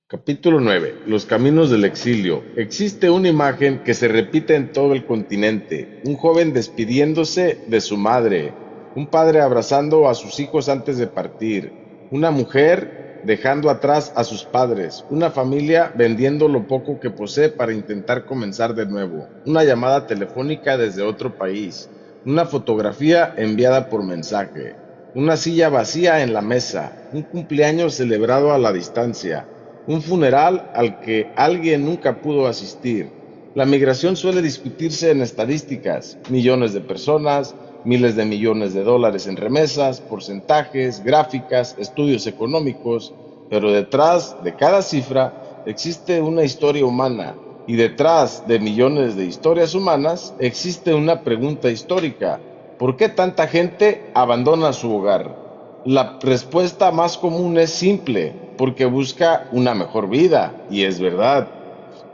Capítulo 9. Los caminos del exilio. Existe una imagen que se repite en todo el continente. Un joven despidiéndose de su madre. Un padre abrazando a sus hijos antes de partir. Una mujer dejando atrás a sus padres. Una familia vendiendo lo poco que posee para intentar comenzar de nuevo. Una llamada telefónica desde otro país. Una fotografía enviada por mensaje. Una silla vacía en la mesa. Un cumpleaños celebrado a la distancia, un funeral al que alguien nunca pudo asistir. La migración suele discutirse en estadísticas: millones de personas, miles de millones de dólares en remesas, porcentajes, gráficas, estudios económicos, pero detrás de cada cifra existe una historia humana, y detrás de millones de historias humanas existe una pregunta histórica: ¿por qué tanta gente abandona su hogar? La respuesta más común es simple: porque busca una mejor vida, y es verdad.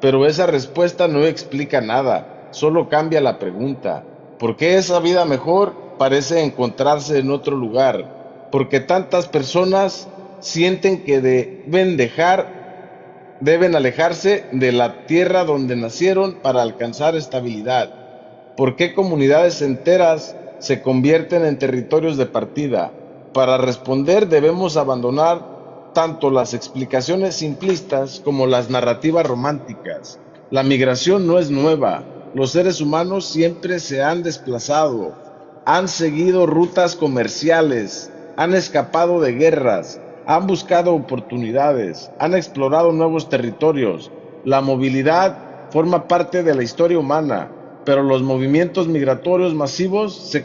Pero esa respuesta no explica nada, solo cambia la pregunta. ¿Por qué esa vida mejor parece encontrarse en otro lugar? Porque tantas personas sienten que deben alejarse de la tierra donde nacieron para alcanzar estabilidad. ¿Por qué comunidades enteras se convierten en territorios de partida? Para responder debemos abandonar tanto las explicaciones simplistas como las narrativas románticas. La migración no es nueva. Los seres humanos siempre se han desplazado, han seguido rutas comerciales, han escapado de guerras, han buscado oportunidades, han explorado nuevos territorios. La movilidad forma parte de la historia humana, pero los movimientos migratorios masivos que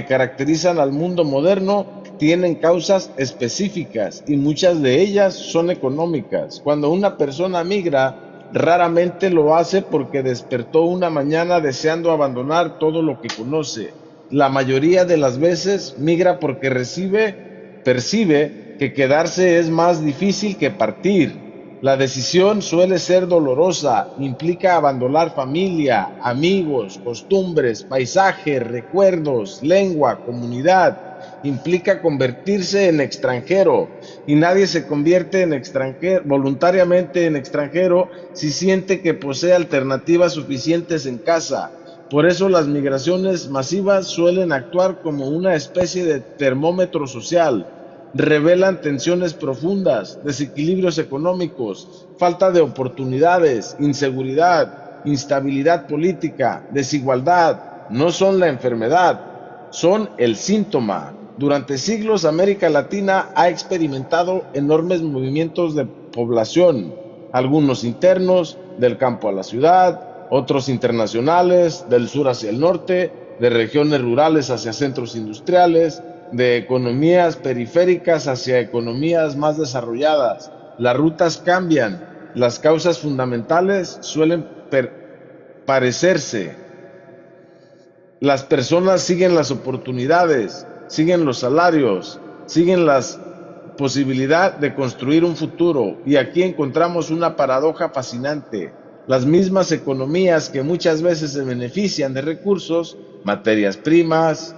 caracterizan al mundo moderno tienen causas específicas, y muchas de ellas son económicas. Cuando una persona migra, raramente lo hace porque despertó una mañana deseando abandonar todo lo que conoce. La mayoría de las veces migra porque percibe que quedarse es más difícil que partir. La decisión suele ser dolorosa, implica abandonar familia, amigos, costumbres, paisajes, recuerdos, lengua, comunidad. Implica convertirse en extranjero, y nadie se convierte en extranjero voluntariamente en extranjero si siente que posee alternativas suficientes en casa. Por eso las migraciones masivas suelen actuar como una especie de termómetro social. Revelan tensiones profundas, desequilibrios económicos, falta de oportunidades, inseguridad, instabilidad política, desigualdad. No son la enfermedad, son el síntoma. Durante siglos América Latina ha experimentado enormes movimientos de población, algunos internos, del campo a la ciudad, otros internacionales, del sur hacia el norte, de regiones rurales hacia centros industriales, de economías periféricas hacia economías más desarrolladas. Las rutas cambian, las causas fundamentales suelen parecerse. Las personas siguen las oportunidades, siguen los salarios, siguen la posibilidad de construir un futuro. Y aquí encontramos una paradoja fascinante. Las mismas economías que muchas veces se benefician de recursos, materias primas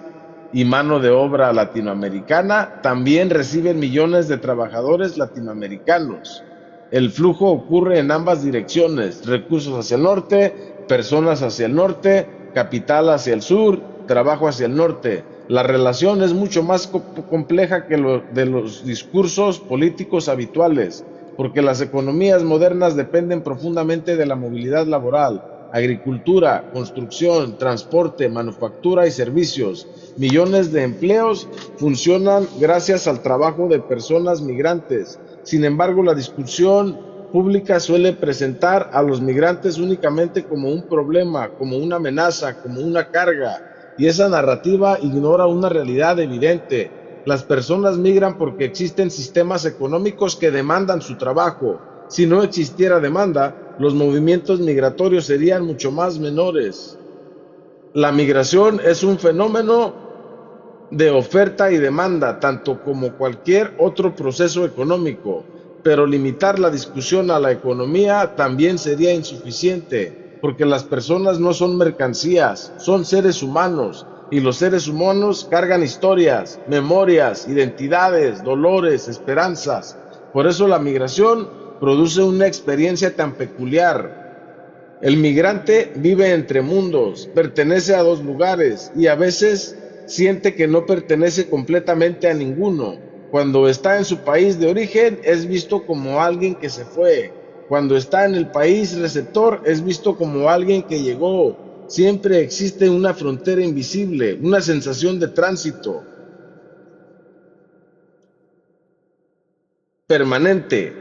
y mano de obra latinoamericana, también reciben millones de trabajadores latinoamericanos. El flujo ocurre en ambas direcciones: recursos hacia el norte, personas hacia el norte, capital hacia el sur, trabajo hacia el norte. La relación es mucho más compleja que lo de los discursos políticos habituales, porque las economías modernas dependen profundamente de la movilidad laboral: agricultura, construcción, transporte, manufactura y servicios. Millones de empleos funcionan gracias al trabajo de personas migrantes. Sin embargo, la discusión pública suele presentar a los migrantes únicamente como un problema, como una amenaza, como una carga, y esa narrativa ignora una realidad evidente. Las personas migran porque existen sistemas económicos que demandan su trabajo. Si no existiera demanda, los movimientos migratorios serían mucho más menores. La migración es un fenómeno de oferta y demanda, tanto como cualquier otro proceso económico, pero limitar la discusión a la economía también sería insuficiente, porque las personas no son mercancías, son seres humanos, y los seres humanos cargan historias, memorias, identidades, dolores, esperanzas. Por eso la migración produce una experiencia tan peculiar. El migrante vive entre mundos, pertenece a dos lugares y a veces siente que no pertenece completamente a ninguno. Cuando está en su país de origen es visto como alguien que se fue. Cuando está en el país receptor es visto como alguien que llegó. Siempre existe una frontera invisible, una sensación de tránsito permanente,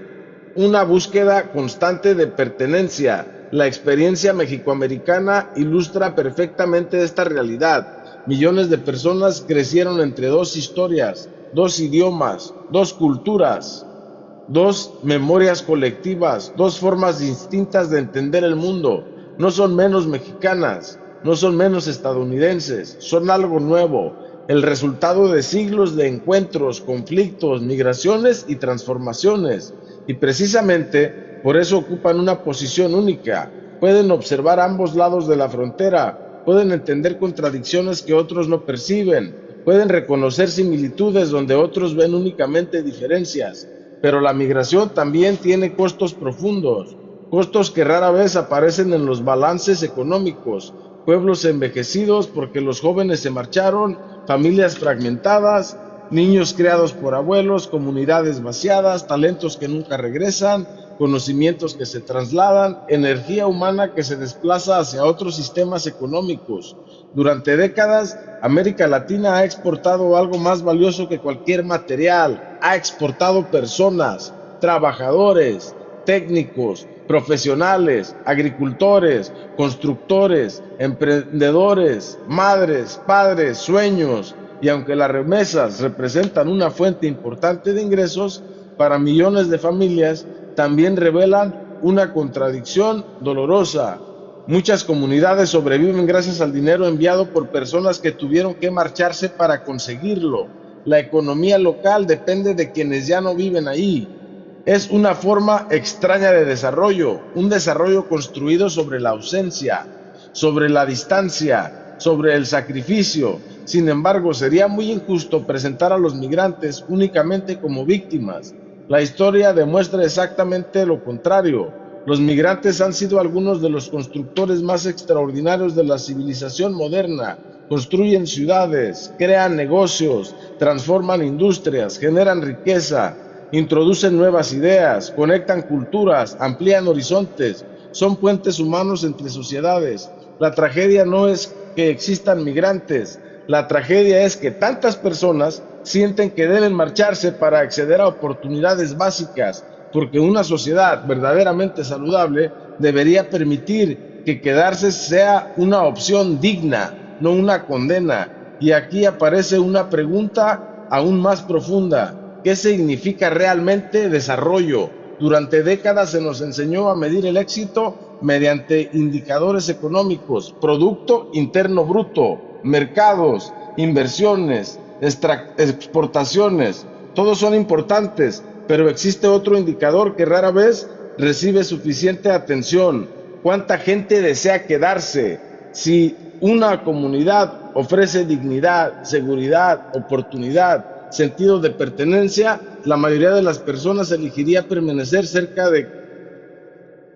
una búsqueda constante de pertenencia. La experiencia mexicoamericana ilustra perfectamente esta realidad. Millones de personas crecieron entre dos historias, dos idiomas, dos culturas, dos memorias colectivas, dos formas distintas de entender el mundo. No son menos mexicanas, no son menos estadounidenses, son algo nuevo, el resultado de siglos de encuentros, conflictos, migraciones y transformaciones. Y precisamente por eso ocupan una posición única. Pueden observar ambos lados de la frontera, pueden entender contradicciones que otros no perciben, pueden reconocer similitudes donde otros ven únicamente diferencias. Pero la migración también tiene costos profundos, costos que rara vez aparecen en los balances económicos, pueblos envejecidos porque los jóvenes se marcharon, familias fragmentadas, niños criados por abuelos, comunidades vaciadas, talentos que nunca regresan, conocimientos que se trasladan, energía humana que se desplaza hacia otros sistemas económicos. Durante décadas, América Latina ha exportado algo más valioso que cualquier material, ha exportado personas, trabajadores, técnicos, profesionales, agricultores, constructores, emprendedores, madres, padres, sueños, y aunque las remesas representan una fuente importante de ingresos para millones de familias, también revelan una contradicción dolorosa. Muchas comunidades sobreviven gracias al dinero enviado por personas que tuvieron que marcharse para conseguirlo. La economía local depende de quienes ya no viven ahí. Es una forma extraña de desarrollo, un desarrollo construido sobre la ausencia, sobre la distancia, sobre el sacrificio. Sin embargo, sería muy injusto presentar a los migrantes únicamente como víctimas. La historia demuestra exactamente lo contrario. Los migrantes han sido algunos de los constructores más extraordinarios de la civilización moderna. Construyen ciudades, crean negocios, transforman industrias, generan riqueza, introducen nuevas ideas, conectan culturas, amplían horizontes, son puentes humanos entre sociedades. La tragedia no es que existan migrantes, la tragedia es que tantas personas sienten que deben marcharse para acceder a oportunidades básicas, porque una sociedad verdaderamente saludable debería permitir que quedarse sea una opción digna, no una condena. Y aquí aparece una pregunta aún más profunda. ¿Qué significa realmente desarrollo? Durante décadas se nos enseñó a medir el éxito mediante indicadores económicos, Producto Interno Bruto, mercados, inversiones, exportaciones. Todos son importantes, pero existe otro indicador que rara vez recibe suficiente atención. ¿Cuánta gente desea quedarse? Si una comunidad ofrece dignidad, seguridad, oportunidad, sentido de pertenencia, la mayoría de las personas elegiría permanecer cerca de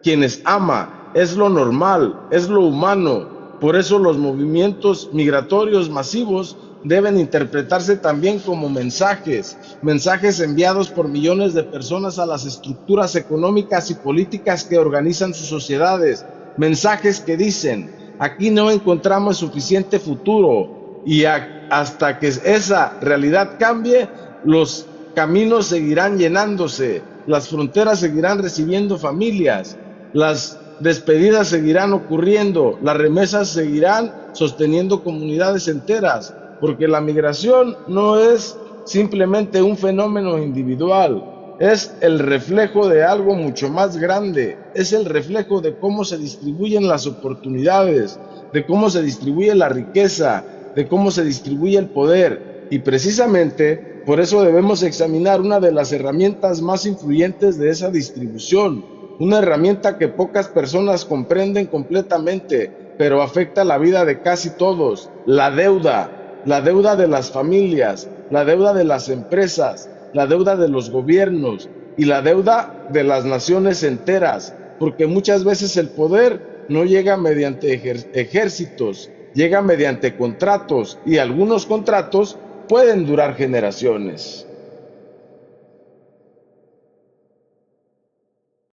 quienes ama. Es lo normal, es lo humano. Por eso los movimientos migratorios masivos deben interpretarse también como mensajes, mensajes enviados por millones de personas a las estructuras económicas y políticas que organizan sus sociedades, mensajes que dicen, aquí no encontramos suficiente futuro y hasta que esa realidad cambie, los caminos seguirán llenándose, las fronteras seguirán recibiendo familias, las despedidas seguirán ocurriendo, las remesas seguirán sosteniendo comunidades enteras, porque la migración no es simplemente un fenómeno individual, es el reflejo de algo mucho más grande, es el reflejo de cómo se distribuyen las oportunidades, de cómo se distribuye la riqueza, de cómo se distribuye el poder, y precisamente por eso debemos examinar una de las herramientas más influyentes de esa distribución, una herramienta que pocas personas comprenden completamente, pero afecta la vida de casi todos, la deuda de las familias, la deuda de las empresas, la deuda de los gobiernos, y la deuda de las naciones enteras, porque muchas veces el poder no llega mediante ejércitos, llega mediante contratos y algunos contratos pueden durar generaciones.